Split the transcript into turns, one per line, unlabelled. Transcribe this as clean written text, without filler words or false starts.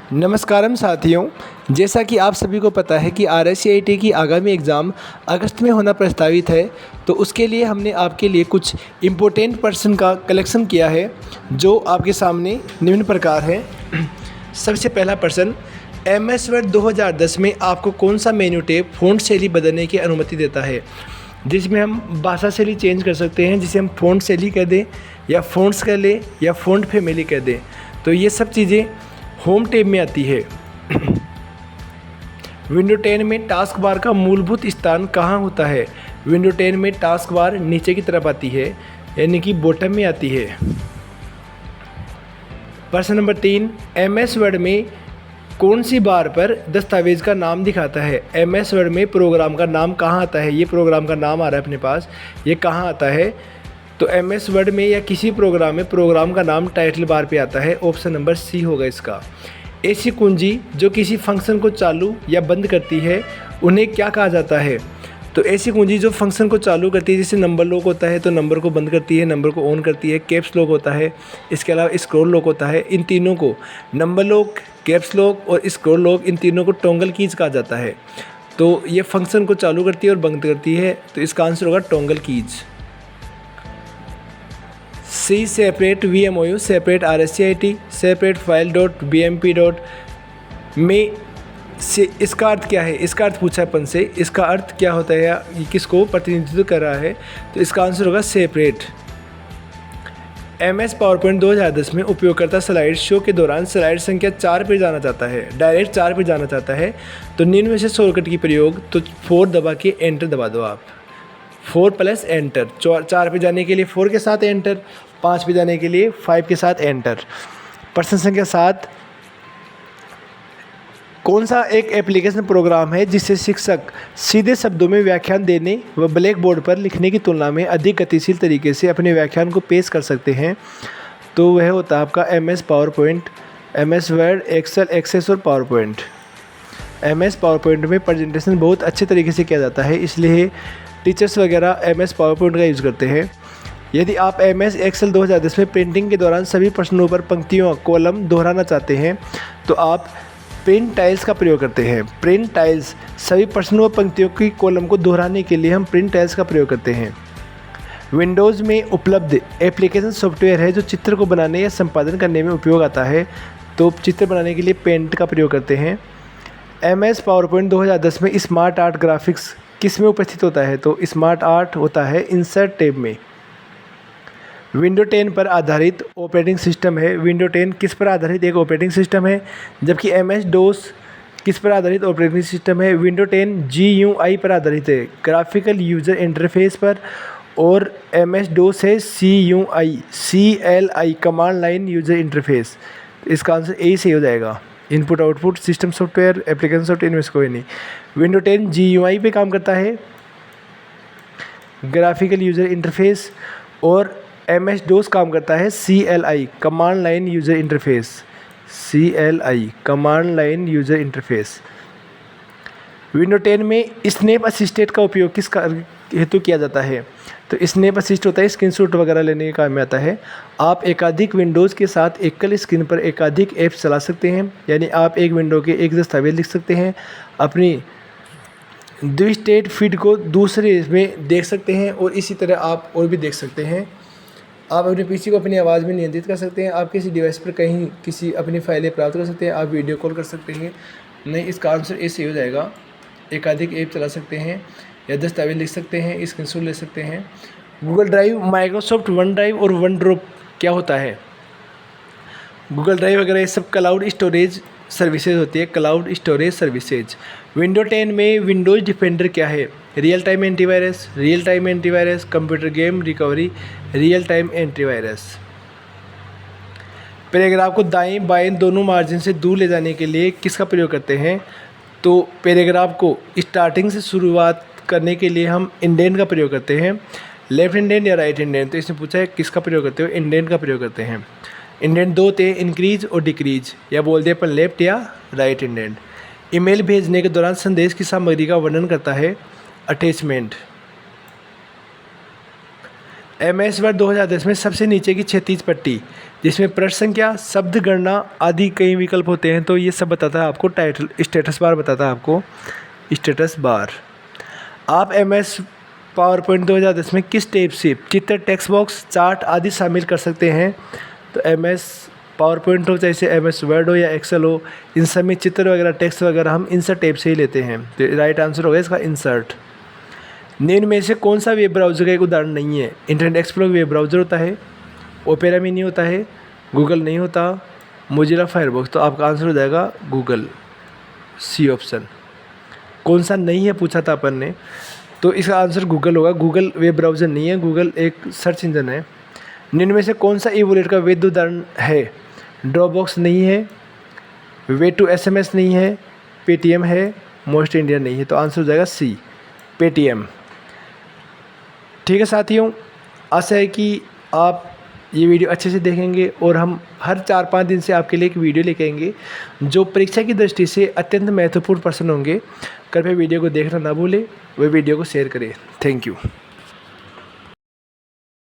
नमस्कारम साथियों, जैसा कि आप सभी को पता है कि RSCIT की आगामी एग्ज़ाम अगस्त में होना प्रस्तावित है। तो उसके लिए हमने आपके लिए कुछ इम्पोर्टेंट पर्सन का कलेक्शन किया है जो आपके सामने निम्न प्रकार है। सबसे पहला पर्सन, MS वर्ड 2010 में आपको कौन सा मेन्यू टेप फ़ॉन्ट शैली बदलने की अनुमति देता है, जिसमें हम भाषा शैली चेंज कर सकते हैं, जिसे हम फ़ॉन्ट शैली कह दें या फ़ॉन्ट्स कह लें या फ़ॉन्ट फैमिली कह दें। तो ये सब चीज़ें होम टैब में आती है। विंडो 10 में टास्क बार का मूलभूत स्थान कहाँ होता है? विंडो 10 में टास्क बार नीचे की तरफ आती है, यानी कि बॉटम में आती है। प्रश्न नंबर 3, MS वर्ड में कौन सी बार पर दस्तावेज का नाम दिखाता है? MS वर्ड में प्रोग्राम का नाम कहाँ आता है? ये प्रोग्राम का नाम आ रहा है अपने पास, ये कहाँ आता है? तो MS वर्ड में या किसी प्रोग्राम में प्रोग्राम का नाम टाइटल बार पे आता है। ऑप्शन नंबर सी होगा इसका। ऐसी कुंजी जो किसी फंक्शन को चालू या बंद करती है उन्हें क्या कहा जाता है? तो ऐसी कुंजी जो फंक्शन को चालू करती है, जैसे नंबर लॉक होता है तो नंबर को बंद करती है, नंबर को ऑन करती है। कैप्स लॉक होता है, इसके अलावा स्क्रॉल लॉक होता है। इन तीनों को, नंबर लॉक, कैप्स लॉक और स्क्रॉल लॉक, इन तीनों को टॉगल कीज कहा जाता है। तो ये फंक्शन को चालू करती है और बंद करती है, तो इसका आंसर होगा toggle keys. C separate VMOU, separate RSCIT, separate file dot BMP dot में से इसका अर्थ क्या है? इसका अर्थ पूछा अपन से, इसका अर्थ क्या होता है या ये किसको प्रतिनिधित्व कर रहा है? तो इसका आंसर होगा सेपरेट। MS पावरपॉइंट 2010 में उपयोगकर्ता स्लाइड शो के दौरान स्लाइड संख्या 4 पर जाना चाहता है, डायरेक्ट 4 पर जाना चाहता है, तो निम्न में से शॉर्टकट की प्रयोग, तो 4 दबा के एंटर दबा दो आप। 4 प्लस एंटर, 4 पे जाने के लिए 4 के साथ एंटर, 5 पे जाने के लिए 5 के साथ एंटर। प्रश्न संख्या 7, कौन सा एक एप्लीकेशन प्रोग्राम है जिससे शिक्षक सीधे शब्दों में व्याख्यान देने व ब्लैक बोर्ड पर लिखने की तुलना में अधिक गतिशील तरीके से अपने व्याख्यान को पेश कर सकते हैं? तो वह होता है आपका MS PowerPoint, MS Word, Excel, Access और पावरपॉइंट। MS पावरपॉइंट में प्रेजेंटेशन बहुत अच्छे तरीके से किया जाता है, इसलिए टीचर्स वगैरह MS पावरपॉइंट का यूज़ करते हैं। यदि आप MS एक्सेल 2010 में प्रिंटिंग के दौरान सभी प्रश्नों पर पंक्तियों कॉलम दोहराना चाहते हैं तो आप प्रिंट टाइल्स का प्रयोग करते हैं। प्रिंट टाइल्स, सभी प्रश्नों और पंक्तियों की कॉलम को दोहराने के लिए हम प्रिंट टाइल्स का प्रयोग करते हैं। विंडोज़ में उपलब्ध एप्लीकेशन सॉफ्टवेयर है जो चित्र को बनाने या संपादन करने में उपयोग आता है, तो चित्र बनाने के लिए पेंट का प्रयोग करते हैं। MS पावरपॉइंट 2010 में स्मार्ट आर्ट ग्राफिक्स किस में उपस्थित होता है? तो स्मार्ट आर्ट होता है इंसर्ट टैब में। विंडो 10 पर आधारित ऑपरेटिंग सिस्टम है। विंडो 10 किस पर आधारित एक ऑपरेटिंग सिस्टम है, जबकि MS DOS किस पर आधारित ऑपरेटिंग सिस्टम है? विंडो 10 GUI पर आधारित है, ग्राफिकल यूज़र इंटरफेस पर, और MS DOS है CLI, command line user interface. इसका आंसर ए सही हो जाएगा। Input output system software, application software, इनमें से कोई नहीं। विंडो 10 GUI पे काम करता है, ग्राफिकल यूज़र इंटरफेस, और MS DOS काम करता है CLI, command line user interface. CLI, command line user interface. Window 10 में स्नैप असिस्टेंट का उपयोग किस हेतु किया जाता है? तो स्नैप असिस्ट होता है स्क्रीनशॉट वगैरह लेने के काम में आता है। आप एकाधिक विंडोज़ के साथ एकल स्क्रीन पर एकाधिक ऐप्स चला सकते हैं, यानी आप एक विंडो के एक दस्तावेज लिख सकते हैं, अपनी द्विस्टेट फीड को दूसरे में देख सकते हैं, और इसी तरह आप और भी देख सकते हैं। आप अपने PC को अपनी आवाज़ में नियंत्रित कर सकते हैं, आप किसी डिवाइस पर कहीं किसी अपनी फाइलें प्राप्त कर सकते हैं, आप वीडियो कॉल कर सकते हैं। नहीं, इसका आंसर ए सही हो जाएगा। एकाधिक ऐप चला सकते हैं या दस्तावेज लिख सकते हैं, स्क्रीनशॉट ले सकते हैं। Google drive, Microsoft one drive और वन ड्रॉप क्या होता है? गूगल ड्राइव वगैरह ये सब क्लाउड स्टोरेज सर्विसेज होती है, क्लाउड स्टोरेज सर्विसेज। विंडो 10 में विंडोज़ डिफेंडर क्या है? Real time antivirus, real time antivirus, computer game recovery, real time antivirus. Paragraph को दाएं बाएं दोनों मार्जिन से दूर ले जाने के लिए किसका प्रयोग करते हैं? तो पैराग्राफ को स्टार्टिंग से शुरुआत करने के लिए हम इंडेंट का प्रयोग करते हैं, लेफ्ट इंडेंट या राइट इंडेंट। तो इसने पूछा है किसका प्रयोग करते हो? इंडेंट का प्रयोग करते हैं। इंडेंट दो थे, इंक्रीज और डिक्रीज, या बोल दे अपन लेफ्ट या राइट इंडेंट। ईमेल भेजने के दौरान संदेश की सामग्री का वर्णन करता है अटैचमेंट। MS वर्ड 2010 में सबसे नीचे की क्षैतिज पट्टी जिसमें पृष्ठ संख्या, शब्द गणना आदि कई विकल्प होते हैं। तो ये सब बताता है आपको टाइटल, स्टेटस बार बताता है आपको स्टेटस बार। आप MS पावर पॉइंट 2010 में किस टैब से चित्र, टेक्स्ट बॉक्स, चार्ट आदि शामिल कर सकते हैं? तो MS पावर पॉइंट हो, चाहे MS वर्ड हो या एक्सेल हो, इन सब में चित्र वगैरह, टेक्स्ट वगैरह हम इंसर्ट टैब से ही लेते हैं। तो राइट आंसर होगा इसका इंसर्ट। निम्न में से कौन सा वेब ब्राउज़र का एक उदाहरण नहीं है? इंटरनेट एक्सप्लोरर वेब ब्राउज़र होता है, ओपेरा मिनी होता है, गूगल नहीं होता, मोजिला फायरफॉक्स। तो आपका आंसर हो जाएगा गूगल, सी ऑप्शन। कौन सा नहीं है पूछा था अपन ने, तो इसका आंसर गूगल होगा। गूगल वेब ब्राउज़र नहीं है, गूगल एक सर्च इंजन है। निम्न में से कौन सा ई वॉलेट का वैध उदाहरण है? ड्रॉपबॉक्स नहीं है, वे टू SMS नहीं है, पेटीएम है, मोस्ट इंडिया नहीं है। तो आंसर हो जाएगा सी, पेटीएम। ठीक है साथियों, आशा है कि आप ये वीडियो अच्छे से देखेंगे और हम हर 4-5 दिन से आपके लिए एक वीडियो लेके आएंगे जो परीक्षा की दृष्टि से अत्यंत महत्वपूर्ण प्रश्न होंगे। कृपया वीडियो को देखना ना भूलें, वे वीडियो को शेयर करें। Thank you.